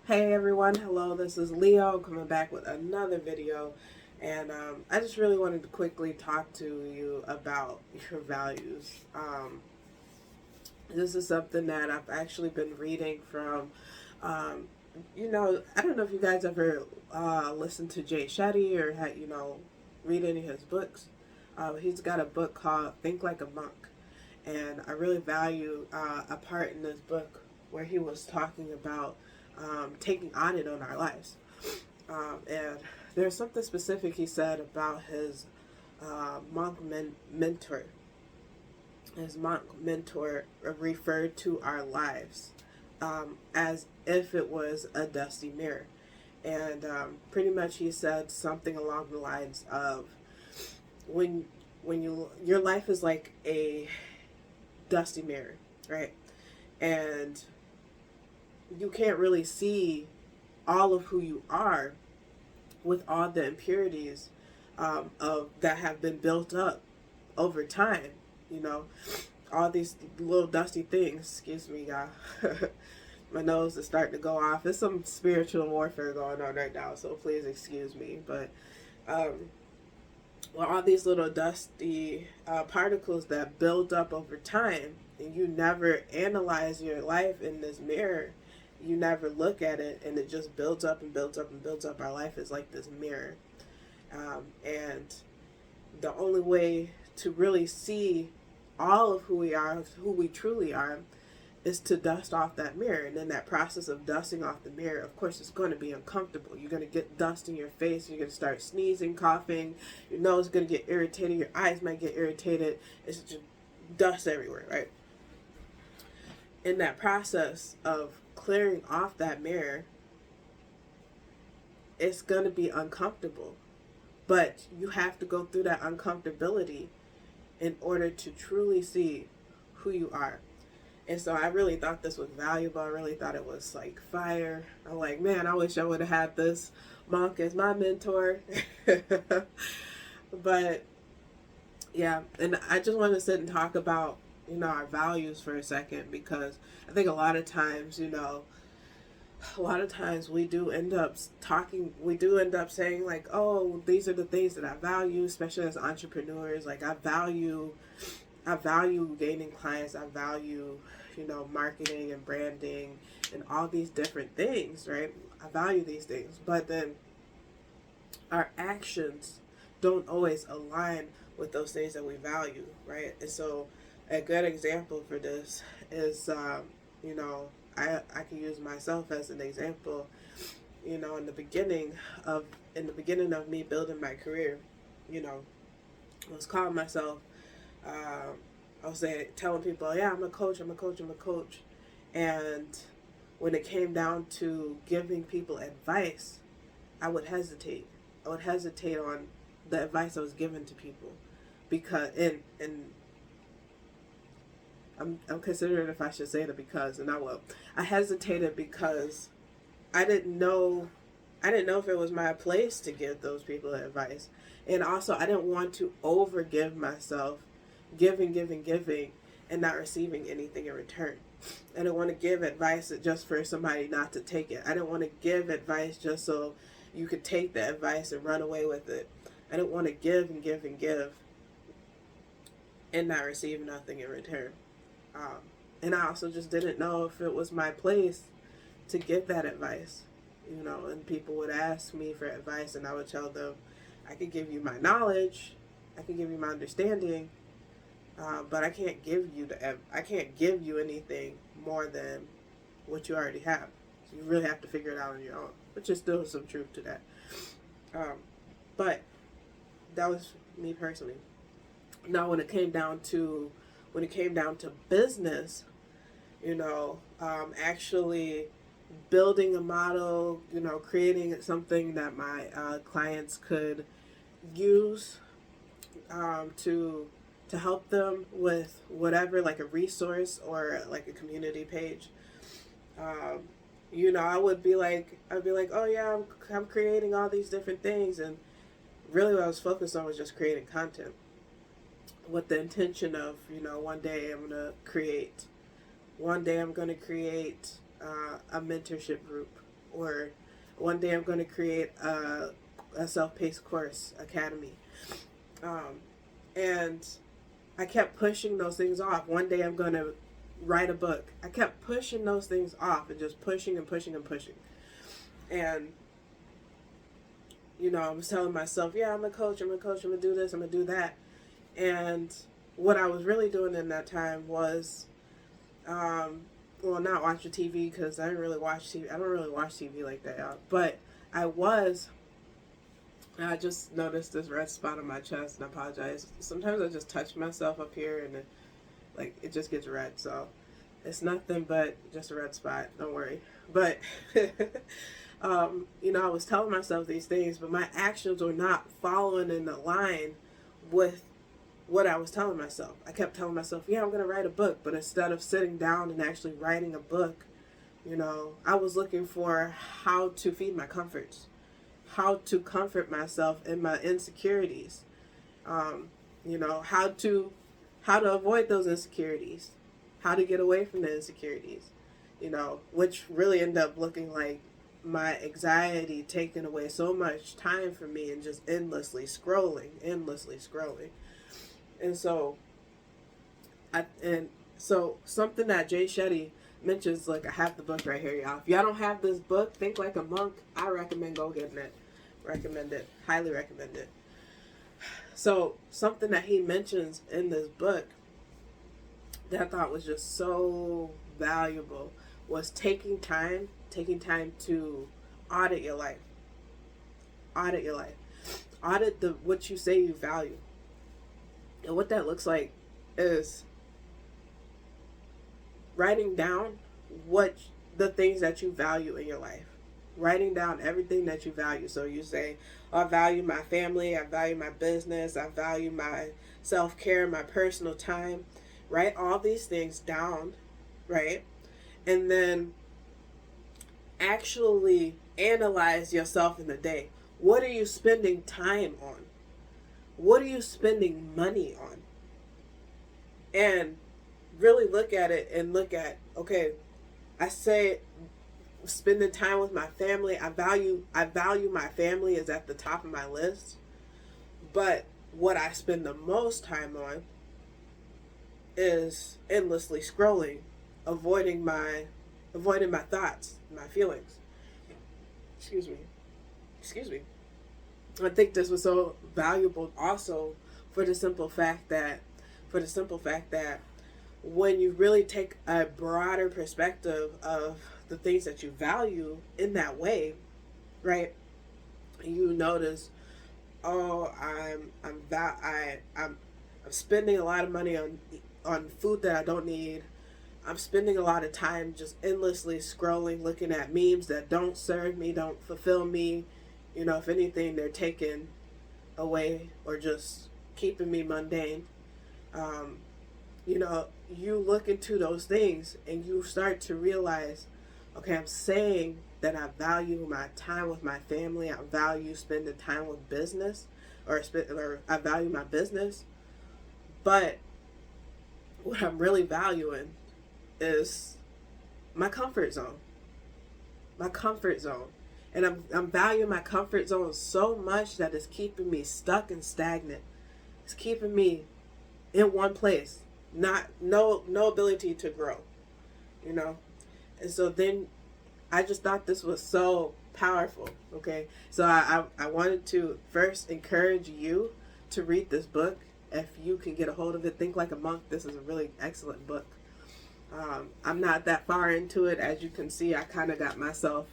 Hey everyone, hello, this is Leo coming back with another video, and I just really wanted to quickly talk to you about your values. This is something that I've actually been reading from, um, I don't know if you guys ever listened to Jay Shetty or had, read any of his books. He's got a book called Think Like a Monk, and I really value a part in this book where he was talking about taking audit on our lives. And there's something specific he said about his mentor. His monk mentor referred to our lives as if it was a dusty mirror. And pretty much he said something along the lines of when your life is like a dusty mirror, right? And you can't really see all of who you are with all the impurities of that have been built up over time. You know, all these little dusty things. Excuse me, y'all. My nose is starting to go off. There's some spiritual warfare going on right now, so please excuse me. But well, all these little dusty particles that build up over time, and you never analyze your life in this mirror. You never look at it, and it just builds up and builds up and builds up. Our life is like this mirror, and the only way to really see all of who we are, who we truly are, is to dust off that mirror. And in that process of dusting off the mirror, of course, it's going to be uncomfortable. You're going to get dust in your face. You're going to start sneezing, coughing. Your nose is going to get irritated. Your eyes might get irritated. It's just dust everywhere, right? In that process of clearing off that mirror, it's going to be uncomfortable. But you have to go through that uncomfortability in order to truly see who you are. And so I really thought this was valuable. I really thought it was like fire. I'm like, man, I wish I would have had this monk as my mentor. But yeah, and I just want to sit and talk about, our values for a second, because I think a lot of times we do end up saying like, oh, these are the things that I value, especially as entrepreneurs. Like I value gaining clients. I value, marketing and branding and all these different things, right? I value these things, but then our actions don't always align with those things that we value, right? And so a good example for this is, I can use myself as an example. In the beginning of me building my career, I was calling myself, I was telling people, yeah, I'm a coach, and when it came down to giving people advice, I would hesitate. I would hesitate on the advice I was giving to people, because and I'm considering if I should say it, because, and I will. I hesitated because I didn't know if it was my place to give those people advice. And also I didn't want to overgive myself, giving, and not receiving anything in return. I didn't want to give advice just for somebody not to take it. I didn't want to give advice just so you could take the advice and run away with it. I didn't want to give and not receive nothing in return. And I also just didn't know if it was my place to give that advice, and people would ask me for advice, and I would tell them, I could give you my knowledge, I can give you my understanding, but I can't give you anything more than what you already have. So you really have to figure it out on your own, which is still some truth to that. But that was me personally. Now, when it came down to business, actually building a model, creating something that my clients could use to help them with whatever, like a resource or like a community page. I'd be like, oh yeah, I'm creating all these different things, and really what I was focused on was just creating content, with the intention of, one day I'm going to create a mentorship group, or one day I'm going to create a self-paced course academy. And I kept pushing those things off. One day I'm going to write a book. I kept pushing those things off and just pushing and pushing and pushing. And, you know, I was telling myself, yeah, I'm a coach, I'm going to do this, I'm going to do that. And what I was really doing in that time was, well, not watching TV, because I didn't really watch TV. I don't really watch TV like that, y'all. But I just noticed this red spot on my chest, and I apologize. Sometimes I just touch myself up here, and it just gets red. So it's nothing but just a red spot. Don't worry. But, you know, I was telling myself these things, but my actions were not following in the line with what I was telling myself. I kept telling myself, yeah, I'm going to write a book. But instead of sitting down and actually writing a book, you know, I was looking for how to feed my comforts, how to comfort myself in my insecurities, you know, how to avoid those insecurities, how to get away from the insecurities, you know, which really ended up looking like my anxiety taking away so much time from me and just endlessly scrolling. And so, something that Jay Shetty mentions, like, I have the book right here, y'all. If y'all don't have this book, Think Like a Monk, I recommend go getting it. Recommend it. Highly recommend it. So, something that he mentions in this book that I thought was just so valuable was taking time to audit your life. Audit your life. Audit what you say you value. And what that looks like is writing down the things that you value in your life. Writing down everything that you value. So you say, I value my family, I value my business, I value my self-care, my personal time. Write all these things down, right? And then actually analyze yourself in the day. What are you spending time on? What are you spending money on? And really look at it and look at, okay, I say spending time with my family. I value my family is at the top of my list. But what I spend the most time on is endlessly scrolling, avoiding my thoughts, my feelings. Excuse me. I think this was so valuable also for the simple fact that when you really take a broader perspective of the things that you value in that way, right? You notice, oh, I'm spending a lot of money on food that I don't need. I'm spending a lot of time just endlessly scrolling, looking at memes that don't serve me, don't fulfill me. You know, if anything, they're taken away or just keeping me mundane. You know, you look into those things and you start to realize, okay, I'm saying that I value my time with my family. I value spending time with business, or I value my business. But what I'm really valuing is my comfort zone. My comfort zone. And I'm valuing my comfort zone so much that it's keeping me stuck and stagnant. It's keeping me in one place. No ability to grow. You know? And so then I just thought this was so powerful. Okay? So I wanted to first encourage you to read this book. If you can get a hold of it, Think Like a Monk. This is a really excellent book. I'm not that far into it. As you can see, I kind of got myself,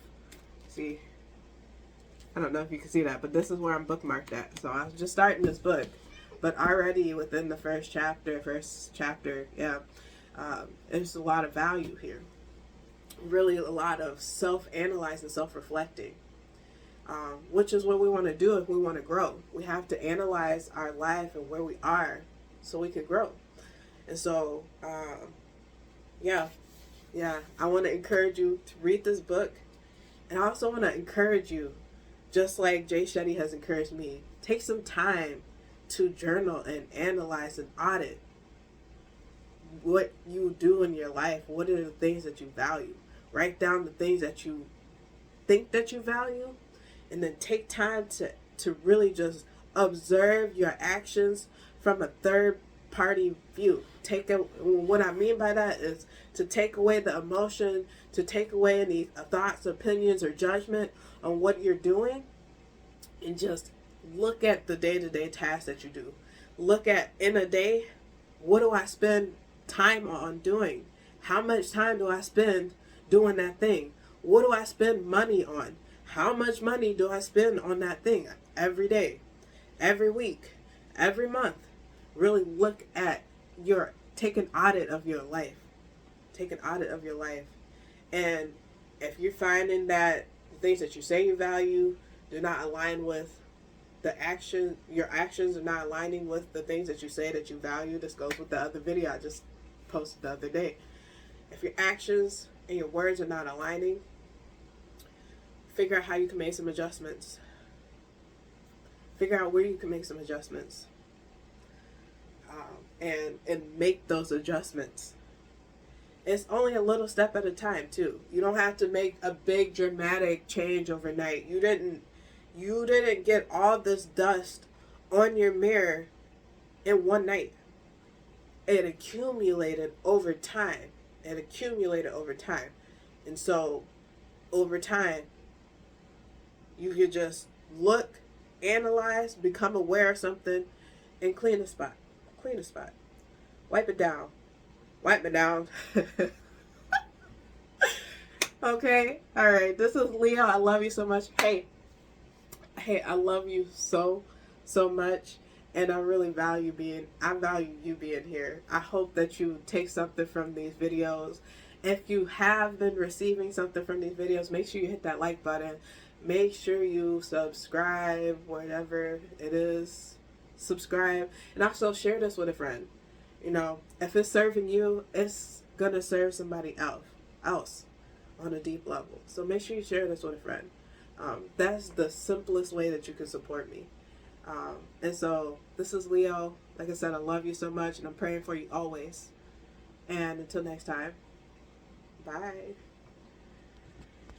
I don't know if you can see that, but this is where I'm bookmarked at. So I was just starting this book, but already within the first chapter, there's a lot of value here. Really a lot of self-analyzing, self-reflecting, which is what we want to do if we want to grow. We have to analyze our life and where we are so we can grow. And so, I want to encourage you to read this book. And I also want to encourage you, just like Jay Shetty has encouraged me, take some time to journal and analyze and audit what you do in your life. What are the things that you value? Write down the things that you think that you value, and then take time to really just observe your actions from a third party view. What I mean by that is to take away the emotion, to take away any thoughts, opinions, or judgment on what you're doing, and just look at the day-to-day tasks that you do. Look at, in a day, what do I spend time on doing? How much time do I spend doing that thing? What do I spend money on? How much money do I spend on that thing every day, every week, every month? Really look at take an audit of your life. Take an audit of your life. And if you're finding that the things that you say you value do not align with your actions are not aligning with the things that you say that you value, this goes with the other video I just posted the other day. If your actions and your words are not aligning, figure out how you can make some adjustments. Figure out where you can make some adjustments. And make those adjustments. It's only a little step at a time too. You don't have to make a big dramatic change overnight. You didn't get all this dust on your mirror in one night. It accumulated over time. And so over time, you could just look, analyze, become aware of something, and clean the spot. Wipe it down. Okay. All right. This is Leo. I love you so much. Hey, I love you so much. And I really value you being here. I hope that you take something from these videos. If you have been receiving something from these videos, make sure you hit that like button. Make sure you subscribe, whatever it is. Subscribe. And also share this with a friend. You know, if it's serving you, it's going to serve somebody else on a deep level. So make sure you share this with a friend. That's the simplest way that you can support me. And so this is Leo. Like I said, I love you so much, and I'm praying for you always. And until next time, bye.